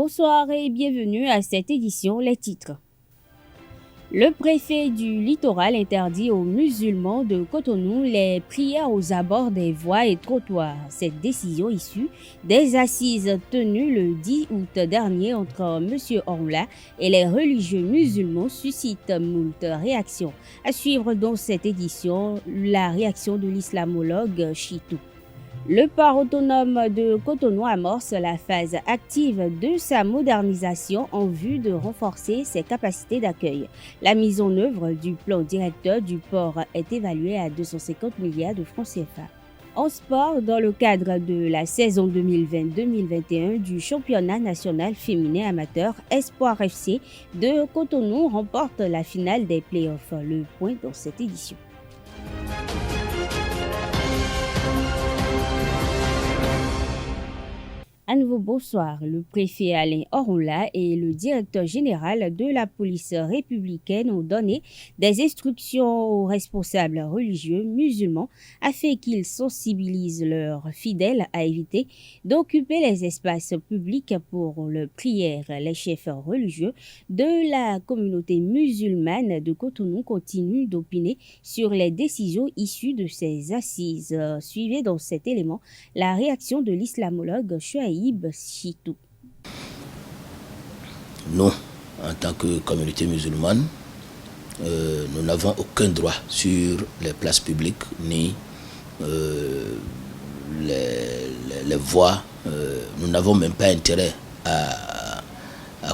Bonsoir et bienvenue à cette édition. Les titres. Le préfet du littoral interdit aux musulmans de Cotonou les prières aux abords des voies et trottoirs. Cette décision issue des assises tenues le 10 août dernier entre M. Orla et les religieux musulmans suscite moult réactions. À suivre dans cette édition, la réaction de l'islamologue Chitou. Le port autonome de Cotonou amorce la phase active de sa modernisation en vue de renforcer ses capacités d'accueil. La mise en œuvre du plan directeur du port est évaluée à 250 milliards de francs CFA. En sport, dans le cadre de la saison 2020-2021 du championnat national féminin amateur, Espoir FC de Cotonou remporte la finale des playoffs. Le point dans cette édition. À nouveau, bonsoir. Le préfet Alain Orla et le directeur général de la police républicaine ont donné des instructions aux responsables religieux musulmans afin qu'ils sensibilisent leurs fidèles à éviter d'occuper les espaces publics pour les prières. Les chefs religieux de la communauté musulmane de Cotonou continuent d'opiner sur les décisions issues de ces assises. Suivez dans cet élément la réaction de l'islamologue Chouaïb Chitou. Nous, en tant que communauté musulmane, nous n'avons aucun droit sur les places publiques ni les voies. Nous n'avons même pas intérêt à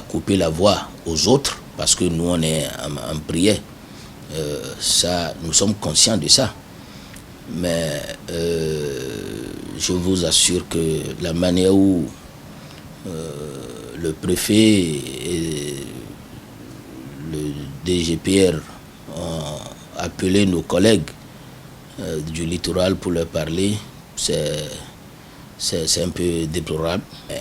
couper la voie aux autres parce que nous on est en prière. Nous sommes conscients de ça. Mais je vous assure que la manière où le préfet et le DGPR ont appelé nos collègues du littoral pour leur parler, c'est un peu déplorable. Il ne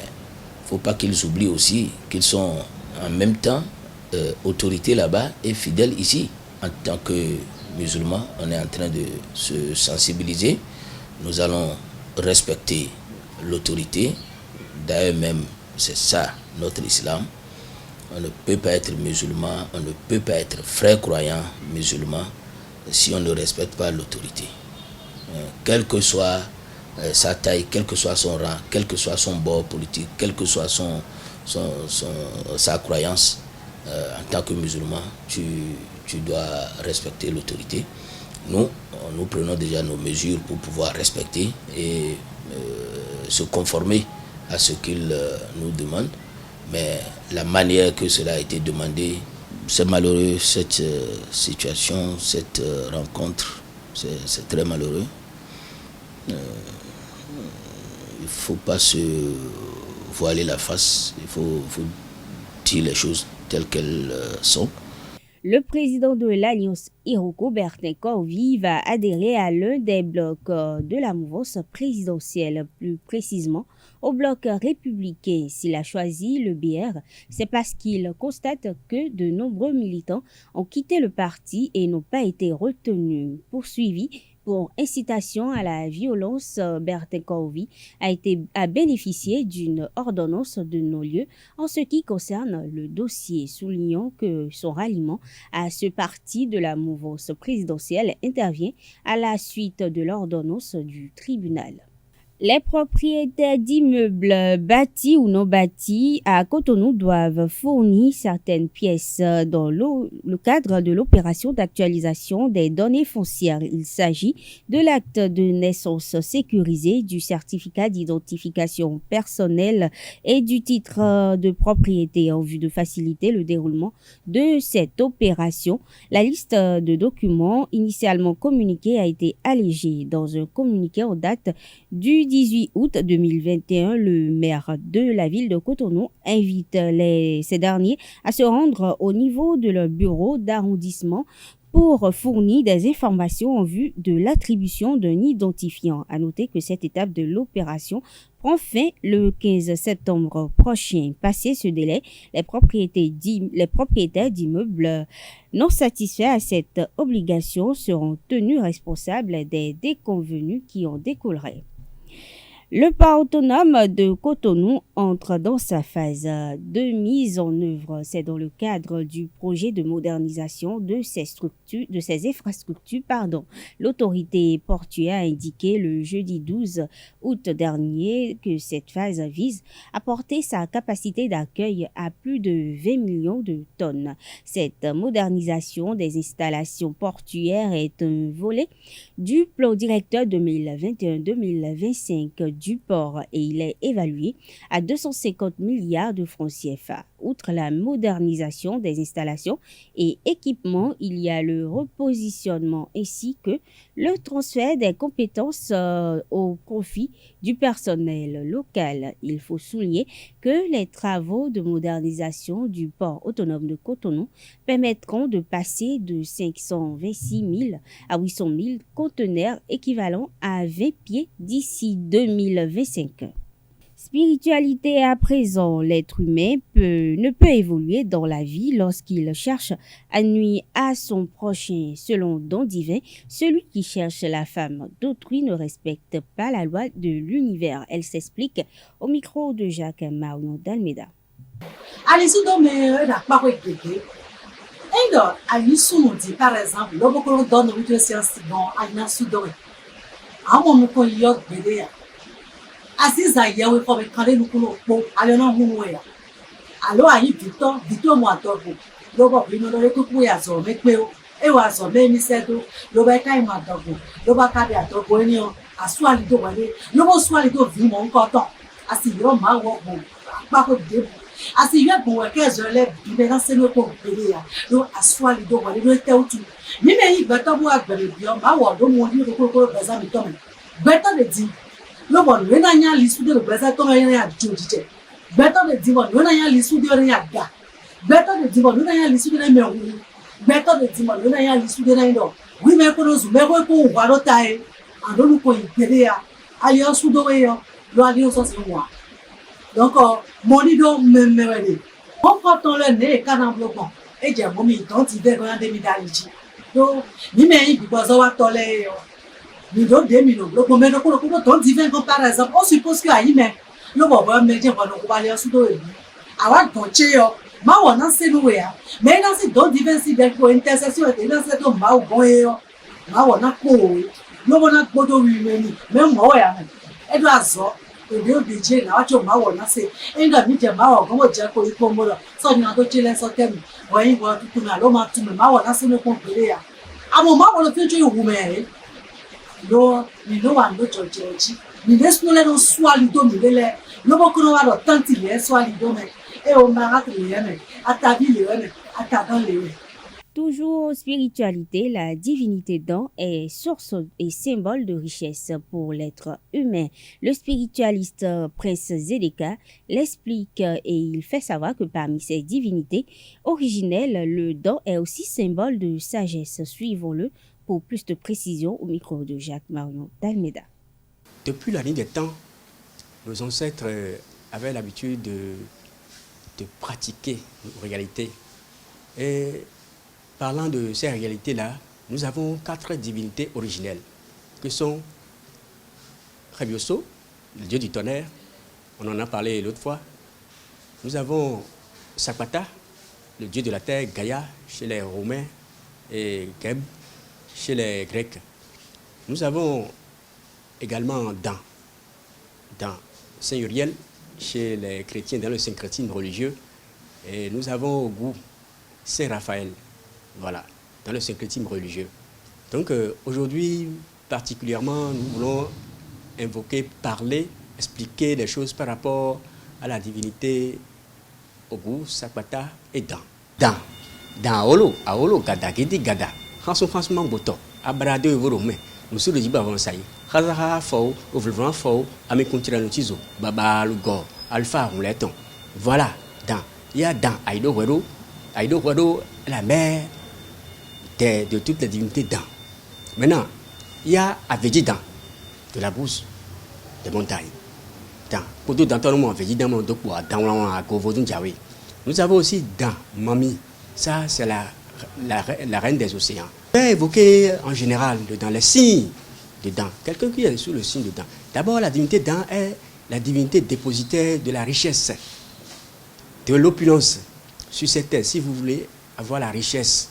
faut pas qu'ils oublient aussi qu'ils sont en même temps autorités là-bas et fidèles ici. En tant que musulmans, on est en train de se sensibiliser. Nous allons respecter l'autorité. D'ailleurs même, c'est ça notre islam. On ne peut pas être musulman, on ne peut pas être frère croyant musulman si on ne respecte pas l'autorité. Quelle que soit sa taille, quel que soit son rang, quel que soit son bord politique, quelle que soit sa croyance, en tant que musulman, tu dois respecter l'autorité. Nous prenons déjà nos mesures pour pouvoir respecter et se conformer à ce qu'ils nous demandent. Mais la manière que cela a été demandé, c'est malheureux, cette situation, cette rencontre, c'est très malheureux. Il ne faut pas se voiler la face, il faut dire les choses telles qu'elles sont. Le président de l'Alliance Iroko, Bertin Corvi, va adhérer à l'un des blocs de la mouvance présidentielle, plus précisément au bloc républicain. S'il a choisi le BR, c'est parce qu'il constate que de nombreux militants ont quitté le parti et n'ont pas été retenus. Poursuivi pour incitation à la violence, Bertin Corvi a bénéficié d'une ordonnance de non-lieu en ce qui concerne le dossier, soulignant que son ralliement à ce parti de la mouvance présidentielle intervient à la suite de l'ordonnance du tribunal. Les propriétaires d'immeubles bâtis ou non bâtis à Cotonou doivent fournir certaines pièces dans le cadre de l'opération d'actualisation des données foncières. Il s'agit de l'acte de naissance sécurisé, du certificat d'identification personnelle et du titre de propriété en vue de faciliter le déroulement de cette opération. La liste de documents initialement communiqués a été allégée. Dans un communiqué en date du 18 août 2021, le maire de la ville de Cotonou invite ces derniers à se rendre au niveau de leur bureau d'arrondissement pour fournir des informations en vue de l'attribution d'un identifiant. À noter que cette étape de l'opération prend fin le 15 septembre prochain. Passé ce délai, les propriétaires d'immeubles non satisfaits à cette obligation seront tenus responsables des déconvenues qui en découleraient. Le port autonome de Cotonou entre dans sa phase de mise en œuvre. C'est dans le cadre du projet de modernisation de ses infrastructures. L'autorité portuaire a indiqué le jeudi 12 août dernier que cette phase vise à porter sa capacité d'accueil à plus de 20 millions de tonnes. Cette modernisation des installations portuaires est un volet du plan directeur 2021-2025 du port et il est évalué à 250 milliards de francs CFA. Outre la modernisation des installations et équipements, il y a le repositionnement ainsi que le transfert des compétences au profit du personnel local. Il faut souligner que les travaux de modernisation du port autonome de Cotonou permettront de passer de 526 000 à 800 000 conteneurs équivalents à 20 pieds d'ici 2025. Spiritualité à présent, l'être humain ne peut évoluer dans la vie lorsqu'il cherche à nuire à son prochain. Selon Don Divin, celui qui cherche la femme d'autrui ne respecte pas la loi de l'univers. Elle s'explique au micro de Jacques Marion d'Almeida. Par exemple, Aziza yewe for me kale nukulo po ale na hunu ya alo ayi Victor mo adogo lo bo bi no lo kuku ya zo me pe o e wa zo me ni sedo lo ba kai ma dogo lo ba ka bi adogo eni o asu ali do wale lo bo su ali do vi mo nko ton asi yo ma wo bo pa ko de asi yo bo ke zo le bi be na se no ko pe ya lo asu ali do wale lo te utu mi me yi gbeto bo agbere bi o ma wo do mo ni ko beza mi to me gbeto de di Lobon, when I am listening to the better to my judge. Better the demon, when I am listening to the yaga. Better the demon, when I am listening to the me. Better the demon, when I am listening to the no. We make us never go warotai. I don't know in Perea. I also do way of Radios of one. Donc, money don't memory. On part on le nez, can't block. Et j'ai mommy, don't y go and demidalici. No, you may because of what tole. Nous donnons des millions. Le combien de coups de divin par exemple, on suppose que Aïmé, le moment où médias vont nous parler sous le lit. Avant de toucher, ma on a c'est nous ya. Mais là c'est donc divin si bien pour intercession et là c'est donc ma ou bon ma on a quoi. Le on a quoi de lui même moi ya. Et là ça, le Dieu DJ là tu ma on a c'est. Et là mi ma on comme déjà quoi il faut moi. Ça n'y a d'autre chose ça thème. Ouais, voilà tout le monde tout ma on a c'est le complet ya. À moment on le fait tu mais lo ni lo wa ndo chochechi ni lesu le no swali do mi lele lo bo kono wa do tanti le swali do me e o mara le me atabi le me atadan le. Toujours spiritualité, la divinité Dan est source et symbole de richesse pour l'être humain. Le spiritualiste Prince Zedeka l'explique et il fait savoir que parmi ces divinités originelles, le Dan est aussi symbole de sagesse. Suivons-le pour plus de précision au micro de Jacques Marion d'Almeida. Depuis la nuit des temps, nos ancêtres avaient l'habitude de pratiquer nos réalités. Et parlant de ces réalités-là, nous avons 4 divinités originelles, que sont Rebioso, le dieu du tonnerre, on en a parlé l'autre fois. Nous avons Sapata, le dieu de la terre, Gaïa, chez les Romains, et Geb, chez les Grecs. Nous avons également Dan Saint Uriel, chez les chrétiens, dans le syncrétisme religieux. Et nous avons au goût Saint Raphaël, voilà, dans le syncrétisme religieux. Donc aujourd'hui, particulièrement, nous voulons invoquer, parler, expliquer des choses par rapport à la divinité Ogu, Sakwata et Dan Aolo, Gada, Gedi, Gada. Franchement, boto, abrade vorome, monsieur le dit avant ça y Khazara faux, ouvrant faux, avec continent tizo, Baba Lugo, Alpha Rouleton. Voilà, il y a Aido Wero, la mère de toutes les divinités Dan. Maintenant, il y a Avedi Dan, de la brousse des montagnes. Pour tout dans le monde, Avedi Dan, dans la Govodun Jawi. Nous avons aussi Dan, Mami, ça c'est la reine des océans. Je vais évoquer en général dans les signes de Dan. Quelqu'un qui est sous le signe de Dan. D'abord, la divinité Dan est la divinité dépositaire de la richesse, de l'opulence sur cette terre. Si vous voulez avoir la richesse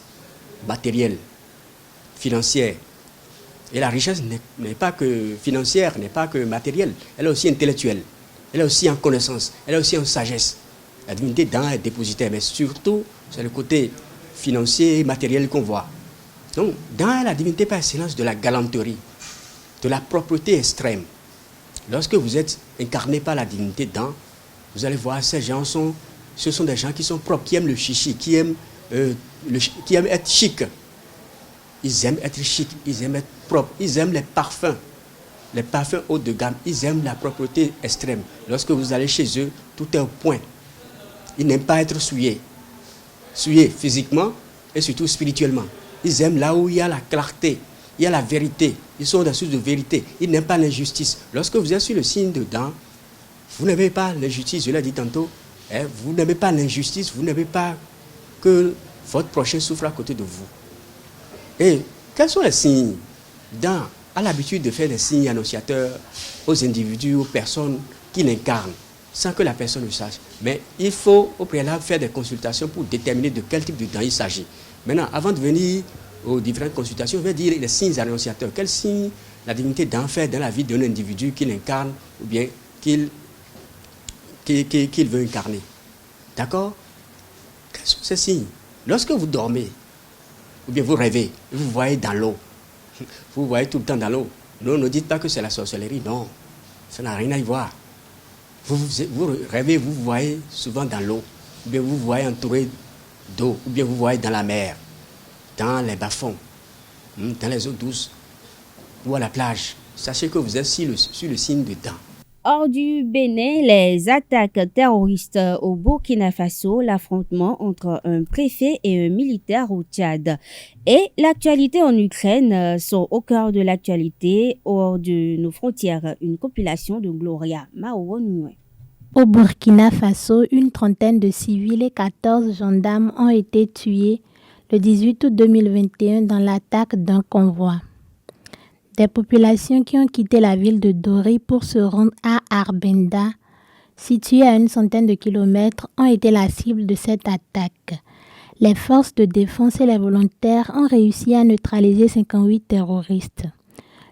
matérielle, financière, et la richesse n'est pas que financière, n'est pas que matérielle, elle est aussi intellectuelle, elle est aussi en connaissance, elle est aussi en sagesse. La divinité Dan est dépositaire, mais surtout, c'est le côté financier et matériel qu'on voit. Donc, Dan est la divinité par excellence de la galanterie, de la propreté extrême. Lorsque vous êtes incarné par la divinité Dan, vous allez voir, ces gens ce sont des gens qui sont propres, qui aiment le chichi, qui aiment être chic. Ils aiment être chic, ils aiment être propres, ils aiment les parfums haut de gamme, ils aiment la propreté extrême. Lorsque vous allez chez eux, tout est au point. Ils n'aiment pas être souillés physiquement et surtout spirituellement. Ils aiment là où il y a la clarté, il y a la vérité. Ils sont des sources de vérité. Ils n'aiment pas l'injustice. Lorsque vous êtes sur le signe de Dan, vous n'aimez pas l'injustice, je l'ai dit tantôt, vous n'aimez pas l'injustice, vous n'aimez pas que votre prochain souffre à côté de vous. Et quels sont les signes? Dan a l'habitude de faire des signes annonciateurs aux individus, aux personnes qui l'incarnent, sans que la personne le sache. Mais il faut au préalable faire des consultations pour déterminer de quel type de Dan il s'agit. Maintenant, avant de venir aux différentes consultations, je vais dire les signes annonciateurs. Quels signes la divinité Dan fait dans la vie d'un individu qu'il incarne ou bien qu'il veut incarner. D'accord? Quels sont ces signes? Lorsque vous dormez, ou bien vous rêvez, vous voyez dans l'eau. Vous voyez tout le temps dans l'eau. Non, ne dites pas que c'est la sorcellerie, non. Ça n'a rien à y voir. Vous rêvez, vous voyez souvent dans l'eau, ou bien vous voyez entouré d'eau, ou bien vous voyez dans la mer, dans les bas-fonds, dans les eaux douces, ou à la plage. Sachez que vous êtes sur le signe de Dan. Hors du Bénin, les attaques terroristes au Burkina Faso, l'affrontement entre un préfet et un militaire au Tchad et l'actualité en Ukraine sont au cœur de l'actualité hors de nos frontières. Une compilation de Gloria Maouronoué. Au Burkina Faso, une trentaine de civils et 14 gendarmes ont été tués le 18 août 2021 dans l'attaque d'un convoi. Des populations qui ont quitté la ville de Dori pour se rendre à Arbenda, située à une centaine de kilomètres, ont été la cible de cette attaque. Les forces de défense et les volontaires ont réussi à neutraliser 58 terroristes.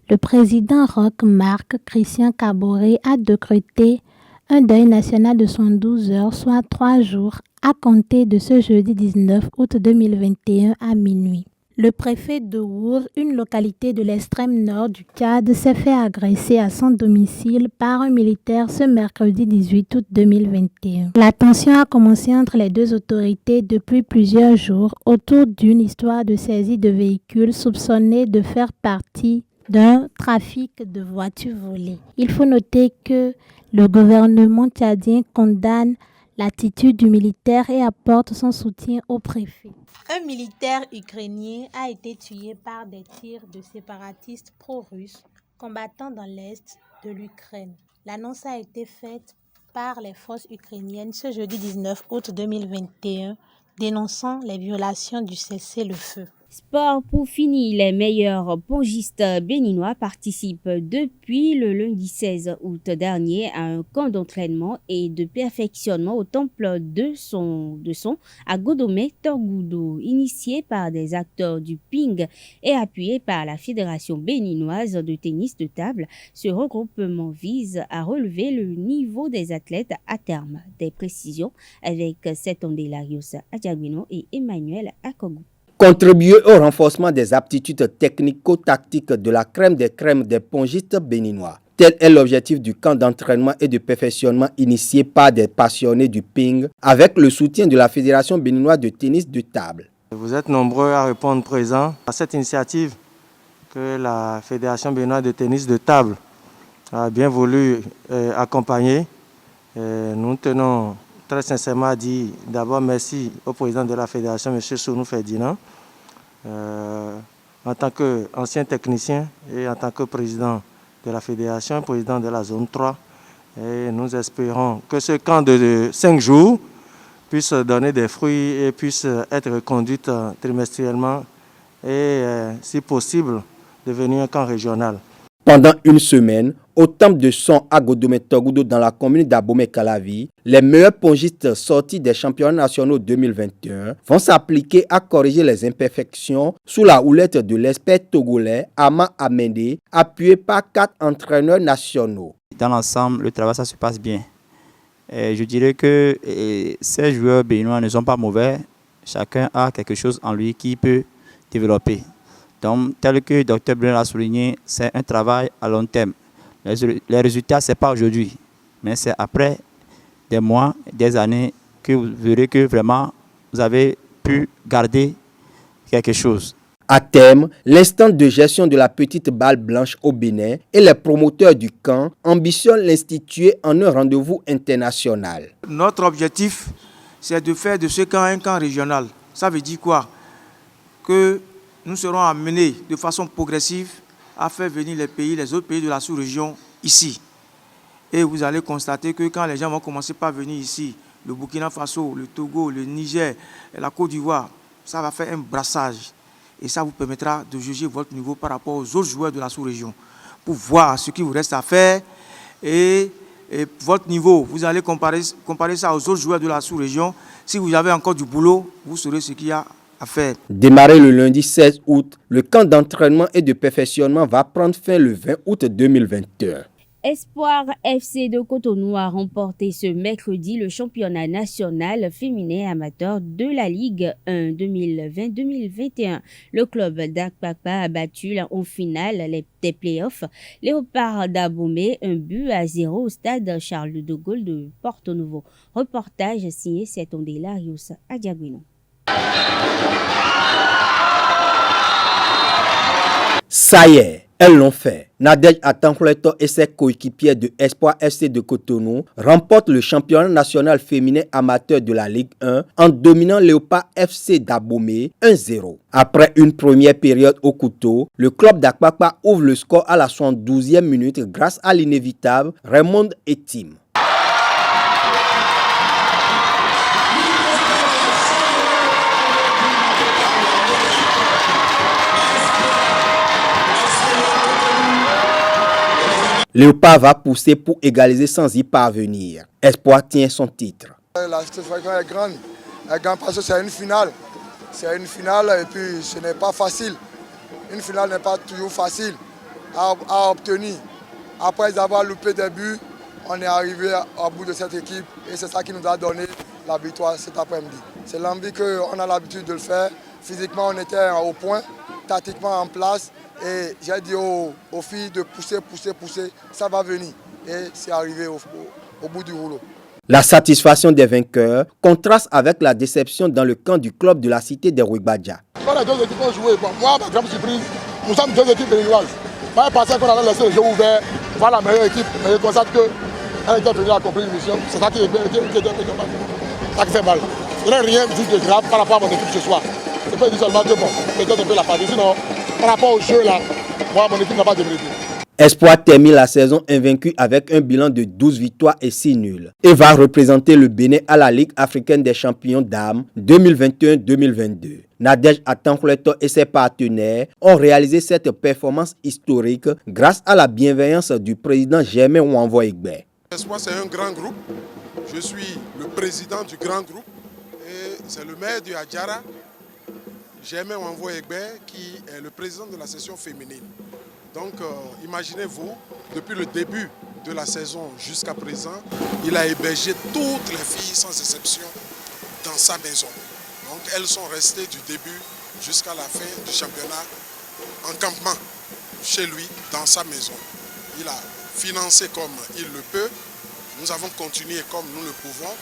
Le président Roch Marc Christian Kaboré a décrété un deuil national de 112 heures, soit 3 jours, à compter de ce jeudi 19 août 2021 à minuit. Le préfet de Wour, une localité de l'extrême nord du Tchad, s'est fait agresser à son domicile par un militaire ce mercredi 18 août 2021. La tension a commencé entre les deux autorités depuis plusieurs jours autour d'une histoire de saisie de véhicules soupçonnés de faire partie d'un trafic de voitures volées. Il faut noter que le gouvernement tchadien condamne l'attitude du militaire et apporte son soutien au préfet. Un militaire ukrainien a été tué par des tirs de séparatistes pro-russes combattant dans l'est de l'Ukraine. L'annonce a été faite par les forces ukrainiennes ce jeudi 19 août 2021, dénonçant les violations du cessez-le-feu. Sport pour finir, les meilleurs pongistes béninois participent depuis le lundi 16 août dernier à un camp d'entraînement et de perfectionnement au temple de son à Godomé, Torgoudo, initié par des acteurs du ping et appuyé par la Fédération béninoise de tennis de table. Ce regroupement vise à relever le niveau des athlètes à terme. Des précisions avec Setondélarius Adjaguino et Emmanuel Akogou. Contribuer au renforcement des aptitudes technico-tactiques de la crème des pongistes béninois. Tel est l'objectif du camp d'entraînement et de perfectionnement initié par des passionnés du ping avec le soutien de la Fédération béninoise de tennis de table. Vous êtes nombreux à répondre présent à cette initiative que la Fédération béninoise de tennis de table a bien voulu accompagner. Nous tenons très sincèrement à dire d'abord merci au président de la Fédération, M. Sounou Ferdinand, en tant qu'ancien technicien et en tant que président de la Fédération, président de la zone 3. Et nous espérons que ce camp de 5 jours puisse donner des fruits et puisse être reconduit trimestriellement et, si possible, devenir un camp régional. Pendant une semaine, au temple de son à Godomé-Togoudou dans la commune d'Abomey-Calavi, les meilleurs pongistes sortis des championnats nationaux 2021 vont s'appliquer à corriger les imperfections sous la houlette de l'expert togolais Ama Amende, appuyé par 4 entraîneurs nationaux. Dans l'ensemble, le travail ça se passe bien. Et je dirais que ces joueurs béninois ne sont pas mauvais. Chacun a quelque chose en lui qui peut développer. Donc, tel que le Dr Brunel l'a souligné, c'est un travail à long terme. Les résultats, ce n'est pas aujourd'hui, mais c'est après des mois, des années que vous verrez que vraiment vous avez pu garder quelque chose. À terme, l'instance de gestion de la petite balle blanche au Bénin et les promoteurs du camp ambitionnent l'instituer en un rendez-vous international. Notre objectif, c'est de faire de ce camp un camp régional. Ça veut dire quoi? Que nous serons amenés de façon progressive à faire venir les autres pays de la sous-région ici. Et vous allez constater que quand les gens vont commencer par venir ici, le Burkina Faso, le Togo, le Niger, la Côte d'Ivoire, ça va faire un brassage. Et ça vous permettra de juger votre niveau par rapport aux autres joueurs de la sous-région. Pour voir ce qu'il vous reste à faire et votre niveau. Vous allez comparer ça aux autres joueurs de la sous-région. Si vous avez encore du boulot, vous saurez ce qu'il y a à faire. Démarré le lundi 16 août, le camp d'entraînement et de perfectionnement va prendre fin le 20 août 2021. Espoir FC de Cotonou a remporté ce mercredi le championnat national féminin amateur de la Ligue 1 2020-2021. Le club d'Akpakpa a battu en finale des playoffs Léopard d'Abomey 1-0 au stade Charles de Gaulle de Porto-Novo. Reportage signé Setondela-Rios Adiaguino. Ça y est, elles l'ont fait. Nadej Atankouleto et ses coéquipiers de Espoir FC de Cotonou remportent le championnat national féminin amateur de la Ligue 1 en dominant Léopard FC d'Abomey 1-0. Après une première période au couteau, le club d'Akpakpa ouvre le score à la 72e minute grâce à l'inévitable Raymond Etim. Léopard va pousser pour égaliser sans y parvenir. Espoir tient son titre. La satisfaction est grande. Elle gagne parce que c'est une finale. C'est une finale et puis ce n'est pas facile. Une finale n'est pas toujours facile à obtenir. Après avoir loupé des buts, on est arrivé au bout de cette équipe et c'est ça qui nous a donné la victoire cet après-midi. C'est l'envie qu'on a l'habitude de le faire. Physiquement, on était au point, tactiquement en place. Et j'ai dit aux filles de pousser, ça va venir. Et c'est arrivé au bout du rouleau. La satisfaction des vainqueurs contraste avec la déception dans le camp du club de la cité des Rouibadja. Quand les deux équipes ont joué, moi, ma grande surprise, nous sommes deux équipes béninoises. Moi, je pensais qu'on allait laisser le jeu ouvert, voir la meilleure équipe, mais je constate qu'elle était venue à accomplir une mission. C'est ça qui est bien, ça qui fait mal. Il n'y a rien de grave par rapport à mon équipe ce soir. Je peux dire seulement que bon, peut-être un peu la partie. Sinon, par rapport au jeu là, moi, mon équipe n'a pas démérité. Espoir termine la saison invaincue avec un bilan de 12 victoires et 6 nuls et va représenter le Bénin à la Ligue africaine des champions dames 2021-2022. Nadej Atankouleto et ses partenaires ont réalisé cette performance historique grâce à la bienveillance du président Germain Wanvo-Egbe. Espoir, c'est un grand groupe. Je suis le président du grand groupe et c'est le maire de Adjara, Germain Wanvo-Egbe, qui est le président de la section féminine. Donc, imaginez-vous, depuis le début de la saison jusqu'à présent, il a hébergé toutes les filles sans exception dans sa maison. Donc, elles sont restées du début jusqu'à la fin du championnat en campement chez lui, dans sa maison. Il a financé comme il le peut. Nous avons continué comme nous le pouvons.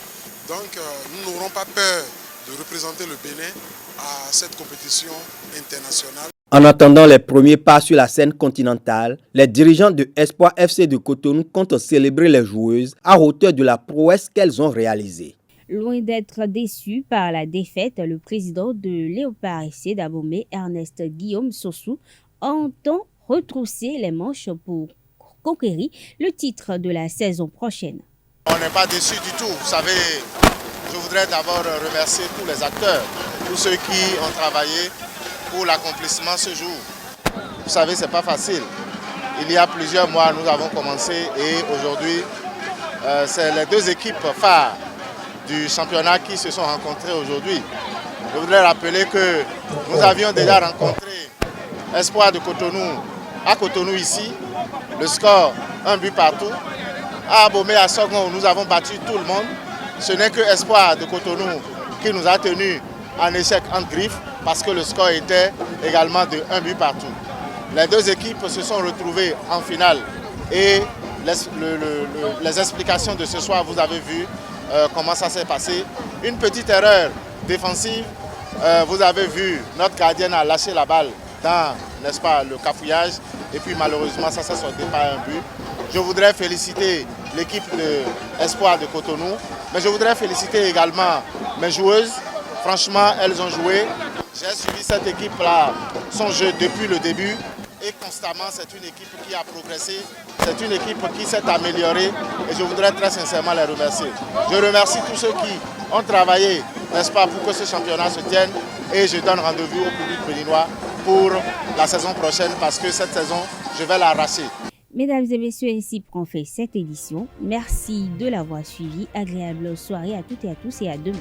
Donc, nous n'aurons pas peur de représenter le Bénin à cette compétition internationale. En attendant les premiers pas sur la scène continentale, les dirigeants de Espoir FC de Cotonou comptent célébrer les joueuses à hauteur de la prouesse qu'elles ont réalisée. Loin d'être déçu par la défaite, le président de Léopard FC d'Abomey, Ernest Guillaume Sossou, entend retrousser les manches pour conquérir le titre de la saison prochaine. On n'est pas déçu du tout. Vous savez, je voudrais d'abord remercier tous les acteurs, tous ceux qui ont travaillé pour l'accomplissement ce jour. Vous savez, ce n'est pas facile. il y a plusieurs mois, nous avons commencé et aujourd'hui, c'est les deux équipes phares du championnat qui se sont rencontrées aujourd'hui. Je voudrais rappeler que nous avions déjà rencontré Espoir de Cotonou à Cotonou ici, le score 1 but partout. À Abomey à Sorgon, nous avons battu tout le monde. Ce n'est que Espoir de Cotonou qui nous a tenus en échec entre griffes parce que le score était également de 1 but partout. Les deux équipes se sont retrouvées en finale et les explications de ce soir, vous avez vu comment ça s'est passé. Une petite erreur défensive, vous avez vu notre gardienne a lâché la balle dans, n'est-ce pas, le cafouillage et puis malheureusement ça s'est sorti par un but. Je voudrais féliciter l'équipe de Espoir de Cotonou, mais je voudrais féliciter également mes joueuses. Franchement, elles ont joué. J'ai suivi cette équipe-là, son jeu depuis le début et constamment c'est une équipe qui a progressé, c'est une équipe qui s'est améliorée et je voudrais très sincèrement les remercier. Je remercie tous ceux qui ont travaillé, n'est-ce pas, pour que ce championnat se tienne et je donne rendez-vous au public béninois pour la saison prochaine parce que cette saison, je vais l'arracher. Mesdames et messieurs, ainsi prend fait cette édition. Merci de l'avoir suivi. Agréable soirée à toutes et à tous et à demain.